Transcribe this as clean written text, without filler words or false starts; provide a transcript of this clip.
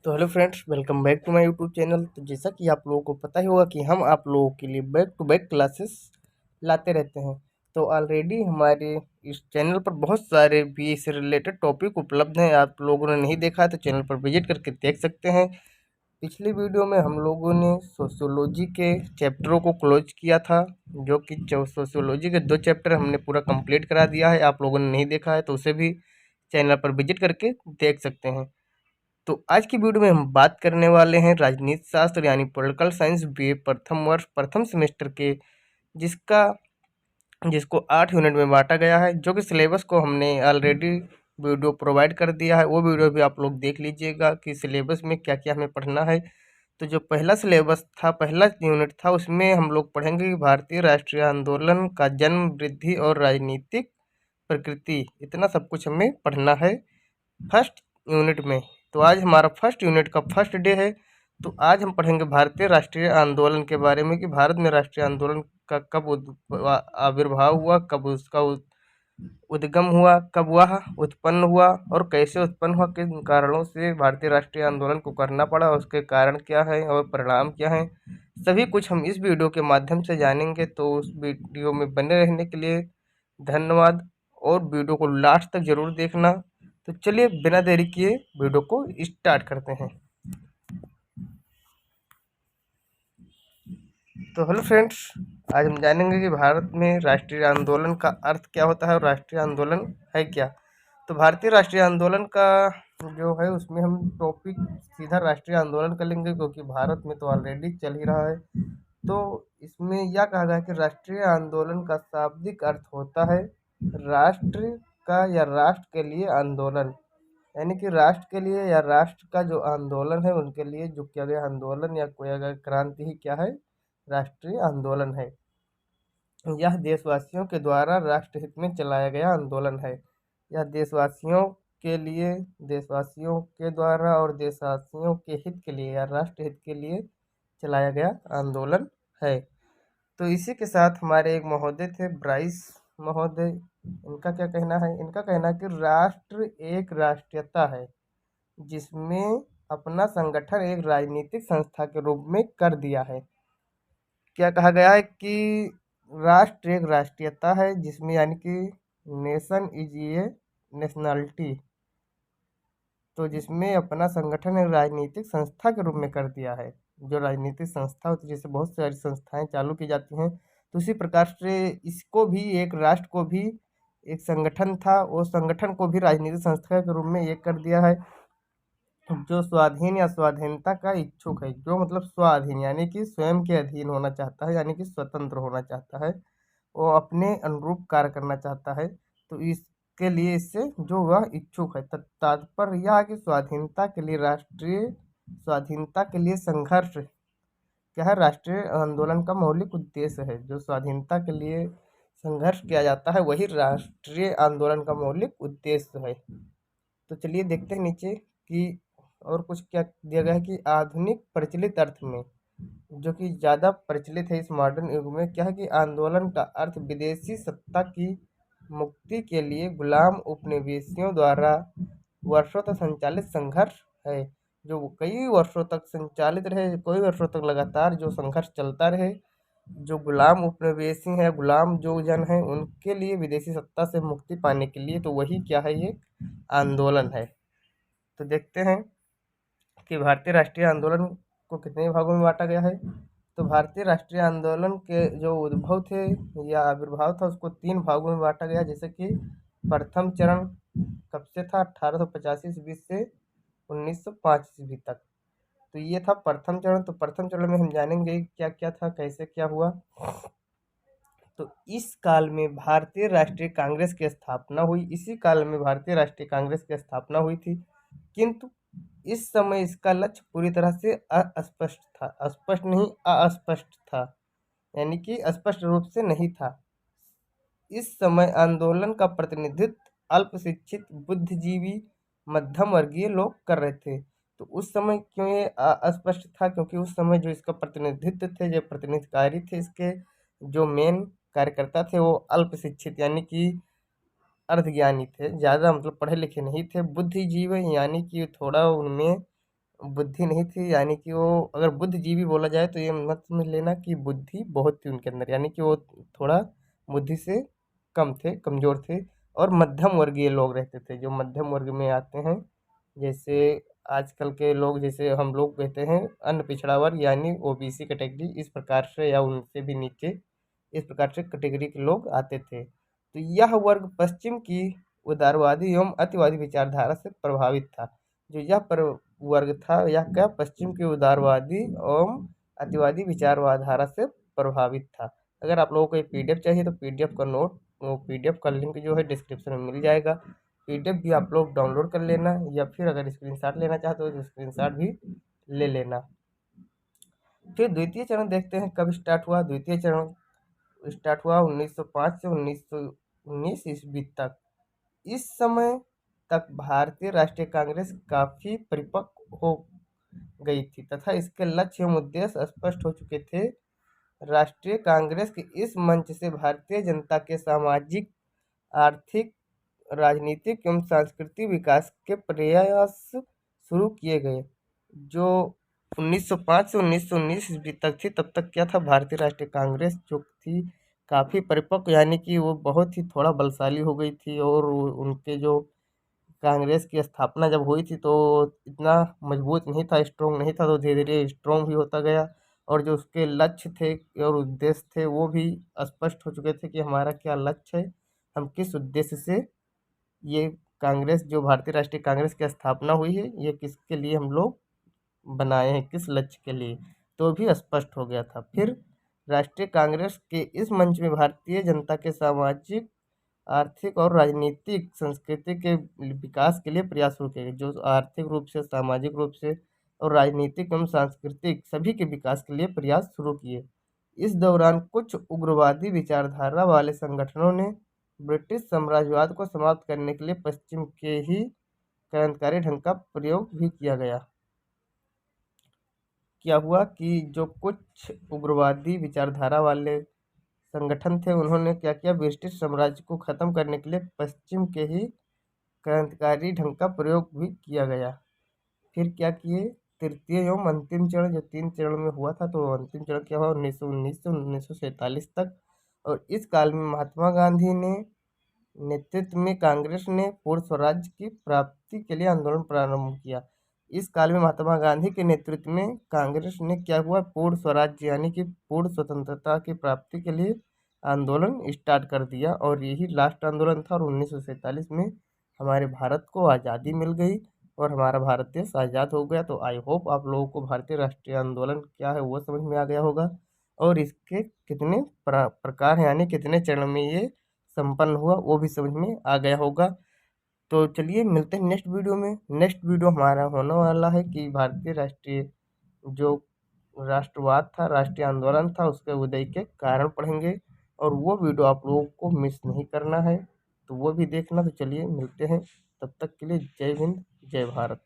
तो hello friends, welcome back to my YouTube channel. तो जैसा कि आप लोगों को पता ही होगा कि हम आप लोगों के लिए बैक टू बैक क्लासेस लाते रहते हैं। तो ऑलरेडी हमारे इस चैनल पर बहुत सारे बीए से रिलेटेड टॉपिक उपलब्ध हैं। आप लोगों ने नहीं देखा है तो चैनल पर विजिट करके देख सकते हैं। पिछली वीडियो में हम लोगों ने सोशियोलॉजी के चैप्टरों को क्लोज किया था, जो कि सोशियोलॉजी के 2 चैप्टर हमने पूरा कंप्लीट करा दिया है। आप लोगों ने नहीं देखा है तो उसे भी चैनल पर विजिट करके देख सकते हैं। तो आज की वीडियो में हम बात करने वाले हैं राजनीति शास्त्र यानी पॉलिटिकल साइंस बीए प्रथम वर्ष प्रथम सेमेस्टर के, जिसका जिसको 8 यूनिट में बांटा गया है, जो कि सिलेबस को हमने ऑलरेडी वीडियो प्रोवाइड कर दिया है। वो वीडियो भी आप लोग देख लीजिएगा कि सिलेबस में क्या क्या हमें पढ़ना है। तो जो पहला सिलेबस था, पहला यूनिट था, उसमें हम लोग पढ़ेंगे कि भारतीय राष्ट्रीय आंदोलन का जन्म, वृद्धि और राजनीतिक प्रकृति। इतना सब कुछ हमें पढ़ना है फर्स्ट यूनिट में। तो आज हमारा फर्स्ट यूनिट का फर्स्ट डे है। तो आज हम पढ़ेंगे भारतीय राष्ट्रीय आंदोलन के बारे में कि भारत में राष्ट्रीय आंदोलन का कब आविर्भाव हुआ, कब उसका उद्गम हुआ, कब वह उत्पन्न हुआ और कैसे उत्पन्न हुआ, किन कारणों से भारतीय राष्ट्रीय आंदोलन को करना पड़ा, उसके कारण क्या है और परिणाम क्या है। सभी कुछ हम इस वीडियो के माध्यम से जानेंगे। तो उस वीडियो में बने रहने के लिए धन्यवाद और वीडियो को लास्ट तक जरूर देखना। तो चलिए बिना देरी किए वीडियो को स्टार्ट करते हैं। तो हेलो फ्रेंड्स, आज हम जानेंगे कि भारत में राष्ट्रीय आंदोलन का अर्थ क्या होता है और राष्ट्रीय आंदोलन है क्या। तो भारतीय राष्ट्रीय आंदोलन का जो है उसमें हम टॉपिक सीधा राष्ट्रीय आंदोलन कर लेंगे, क्योंकि भारत में तो ऑलरेडी चल ही रहा है। तो इसमें यह कहा गया है कि राष्ट्रीय आंदोलन का शाब्दिक अर्थ होता है राष्ट्र का या राष्ट्र के लिए आंदोलन, यानी कि राष्ट्र के लिए या राष्ट्र का जो आंदोलन है उनके लिए जो किया गया आंदोलन या कोई अगर क्रांति ही क्या है, राष्ट्रीय आंदोलन है। यह देशवासियों के द्वारा राष्ट्रहित में चलाया गया आंदोलन है। यह देशवासियों के द्वारा और देशवासियों के हित के लिए या राष्ट्र हित के लिए चलाया गया आंदोलन है। तो इसी के साथ हमारे एक महोदय थे, ब्राइस महोदय। इनका क्या कहना है? इनका कहना है कि राष्ट्र एक राष्ट्रीयता है जिसमें अपना संगठन एक राजनीतिक संस्था के रूप में कर दिया है। क्या कहा गया है कि राष्ट्र एक राष्ट्रीयता है जिसमें, यानी कि नेशन इज ए नेशनलिटी, तो जिसमें अपना संगठन एक राजनीतिक संस्था के रूप में कर दिया है। जो राजनीतिक संस्था होती है, जैसे बहुत सारी संस्थाएं चालू की जाती हैं, तो उसी प्रकार से इसको भी, एक राष्ट्र को भी एक संगठन था, वो संगठन को भी राजनीतिक संस्था के रूप में एक कर दिया है। जो स्वाधीन या स्वाधीनता का इच्छुक है, जो मतलब स्वाधीन यानी कि स्वयं के अधीन होना चाहता है, यानी कि स्वतंत्र होना चाहता है, वो अपने अनुरूप कार्य करना चाहता है, तो इसके लिए इससे जो वह इच्छुक है। तात्पर्य यह है कि स्वाधीनता के लिए राष्ट्रीय स्वाधीनता के लिए संघर्ष क्या है, राष्ट्रीय आंदोलन का मौलिक उद्देश्य है। जो स्वाधीनता के लिए संघर्ष किया जाता है वही राष्ट्रीय आंदोलन का मौलिक उद्देश्य है। तो चलिए देखते हैं नीचे कि और कुछ क्या दिया गया है कि आधुनिक प्रचलित अर्थ में, जो कि ज़्यादा प्रचलित है इस मॉडर्न युग में, क्या है कि आंदोलन का अर्थ विदेशी सत्ता की मुक्ति के लिए गुलाम उपनिवेशियों द्वारा वर्षों तक संचालित संघर्ष है। जो कई वर्षों तक संचालित रहे, कई वर्षों तक लगातार जो संघर्ष चलता रहे, जो गुलाम उपनिवेशी हैं, गुलाम जो जन हैं, उनके लिए विदेशी सत्ता से मुक्ति पाने के लिए, तो वही क्या है, ये आंदोलन है। तो देखते हैं कि भारतीय राष्ट्रीय आंदोलन को कितने भागों में बांटा गया है। तो भारतीय राष्ट्रीय आंदोलन के जो उद्भव थे या आविर्भाव था, उसको 3 भागों में बांटा गया, जैसे कि प्रथम चरण कब से था, 1885 ईस्वी से 1905 ईस्वी तक। तो ये था प्रथम चरण। तो प्रथम चरण में हम जानेंगे क्या क्या था, कैसे क्या हुआ। तो इस काल में भारतीय राष्ट्रीय कांग्रेस की स्थापना हुई, इसी काल में भारतीय राष्ट्रीय कांग्रेस की स्थापना हुई थी, किंतु इस समय इसका लक्ष्य पूरी तरह से अस्पष्ट था, अस्पष्ट नहीं अस्पष्ट था, यानी कि स्पष्ट रूप से नहीं था। इस समय आंदोलन का प्रतिनिधित्व अल्प शिक्षित, बुद्धिजीवी, मध्यम वर्गीय लोग कर रहे थे। तो उस समय क्यों ये अस्पष्ट था? क्योंकि उस समय जो इसका प्रतिनिधित्व थे, जो प्रतिनिधिकारी थे, इसके जो मेन कार्यकर्ता थे, वो अल्प शिक्षित यानी कि अर्धज्ञानी थे, ज़्यादा मतलब पढ़े लिखे नहीं थे। बुद्धिजीवी यानी कि थोड़ा उनमें बुद्धि नहीं थी, यानी कि वो अगर बुद्धिजीवी बोला जाए तो ये मत समझ लेना कि बुद्धि बहुत थी उनके अंदर, यानी कि वो थोड़ा बुद्धि से कम थे, कमज़ोर थे और मध्यम वर्गीय लोग रहते थे, जो मध्यम वर्ग में आते हैं। जैसे आजकल के लोग, जैसे हम लोग कहते हैं अन्न पिछड़ा वर्ग यानी ओबीसी कैटेगरी, इस प्रकार से या उनसे भी नीचे इस प्रकार से कैटेगरी के लोग आते थे। तो यह वर्ग पश्चिम की उदारवादी एवं अतिवादी विचारधारा से प्रभावित था। जो यह वर्ग था यह क्या पश्चिम की उदारवादी एवं अतिवादी विचारधारा से प्रभावित था। अगर आप लोगों को ये पीडीएफ चाहिए तो पीडीएफ का नोट, वो पीडीएफ का लिंक जो है डिस्क्रिप्शन में मिल जाएगा। पीडीएफ भी आप लोग डाउनलोड कर लेना, या फिर अगर स्क्रीनशॉट लेना चाहते हो तो स्क्रीनशॉट भी ले लेना। फिर द्वितीय चरण देखते हैं कब स्टार्ट हुआ। द्वितीय चरण स्टार्ट हुआ 1905 से 1919 ईस्वी तक। इस समय तक भारतीय राष्ट्रीय कांग्रेस काफी परिपक्व हो गई थी तथा इसके लक्ष्य एवं उद्देश्य स्पष्ट हो चुके थे। राष्ट्रीय कांग्रेस के इस मंच से भारतीय जनता के सामाजिक, आर्थिक, राजनीतिक एवं सांस्कृतिक विकास के प्रयास शुरू किए गए। जो 1905 से 1919 ईस्वी तक थी, तब तक क्या था, भारतीय राष्ट्रीय कांग्रेस जो थी काफ़ी परिपक्व, यानी कि वो बहुत ही थोड़ा बलशाली हो गई थी। और उनके जो कांग्रेस की स्थापना जब हुई थी तो इतना मजबूत नहीं था, स्ट्रोंग नहीं था, तो धीरे धीरे स्ट्रोंग भी होता गया। और जो उसके लक्ष्य थे और उद्देश्य थे वो भी स्पष्ट हो चुके थे कि हमारा क्या लक्ष्य है, हम किस उद्देश्य से ये कांग्रेस, जो भारतीय राष्ट्रीय कांग्रेस की स्थापना हुई है, ये किसके लिए हम लोग बनाए हैं, किस लक्ष्य के लिए, तो भी स्पष्ट हो गया था। फिर राष्ट्रीय कांग्रेस के इस मंच में भारतीय जनता के सामाजिक, आर्थिक और राजनीतिक संस्कृति के विकास के लिए प्रयास शुरू किए गए। जो आर्थिक रूप से, सामाजिक रूप से और राजनीतिक एवं सांस्कृतिक सभी के विकास के लिए प्रयास शुरू किए। इस दौरान कुछ उग्रवादी विचारधारा वाले संगठनों ने ब्रिटिश साम्राज्यवाद को समाप्त करने के लिए पश्चिम के ही क्रांतिकारी ढंग का प्रयोग भी किया गया। क्या हुआ कि जो कुछ उग्रवादी विचारधारा वाले संगठन थे, उन्होंने क्या किया, ब्रिटिश साम्राज्य को ख़त्म करने के लिए पश्चिम के ही क्रांतिकारी ढंग का प्रयोग भी किया गया। फिर क्या किए, तृतीय एवं अंतिम चरण, जो 3 चरण में हुआ था, तो अंतिम चरण क्या हुआ 1919 से 1947 तक। और इस काल में महात्मा गांधी ने नेतृत्व में कांग्रेस ने पूर्ण स्वराज की प्राप्ति के लिए आंदोलन प्रारंभ किया। इस काल में महात्मा गांधी के नेतृत्व में कांग्रेस ने क्या हुआ, पूर्ण स्वराज्य यानी कि पूर्ण स्वतंत्रता की प्राप्ति के लिए आंदोलन स्टार्ट कर दिया। और यही लास्ट आंदोलन था और 1947 में हमारे भारत को आज़ादी मिल गई और हमारा भारत देश आज़ाद हो गया। तो आई होप आप लोगों को भारतीय राष्ट्रीय आंदोलन क्या है वो समझ में आ गया होगा, और इसके कितने प्रकार हैं, यानी कितने चरण में ये संपन्न हुआ वो भी समझ में आ गया होगा। तो चलिए मिलते हैं नेक्स्ट वीडियो में। नेक्स्ट वीडियो हमारा होने वाला है कि भारतीय राष्ट्रीय जो राष्ट्रवाद था, राष्ट्रीय आंदोलन था, उसके उदय के कारण पढ़ेंगे। और वो वीडियो आप लोगों को मिस नहीं करना है, तो वो भी देखना। तो चलिए मिलते हैं, तब तक के लिए जय हिंद, जय भारत।